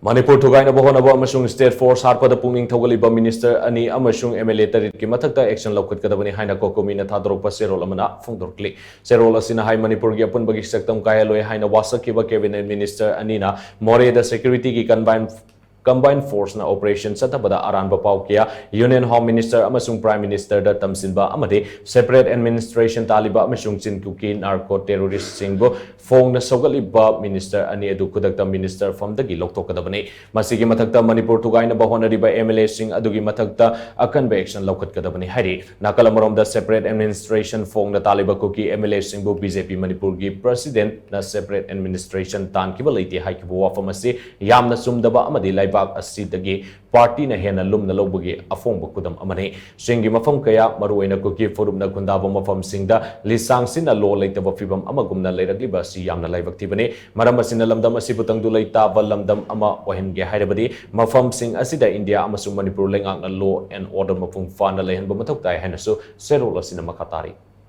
Manipur thugainaba hotnaba amasung state force Hatpada Pukning Thougatliba minister ani amasung MLA tarit ki mathakta action Loukhatkadabani haina COCOMI na thadorakpa cherol amana phongdorakli cherol asina hai Manipur gi apunbagi saktam kayaloi haina wasakiba cabinet minister anina more the security ki combined force na operation satabada aranba paukia union home minister amasung prime minister da tamsinba amade separate administration taliba amasung chinkuki narco terrorist singbo phong na sogatliba minister ani edu kudakta minister from the Loukhatkadabani masigi mathakta Manipur thugainaba honariba MLA sing adugi mathakta Aknba action Loukhatkadabani hari nakalamorom da separate administration phong na taliba kuki MLA singbo BJP Manipur gi president na separate administration tan kibalaiti haikibu wafamasi yamna sumdaba amadi asidagi party na hena lum na lobagi afong bakudam amane singi mafam kaya maruina kuki forum na kundaba mafam singda lisang sina lo leitaba fibam amagumna leiragliba si yamna laibaktibane maram asina lamdam asibutang dulai taba lamdam ama wahimge hairabadi mafam sing asida India amasung Manipur lengang na law and order mafung fana lehan bamatok tai hanasu cherol asina makatari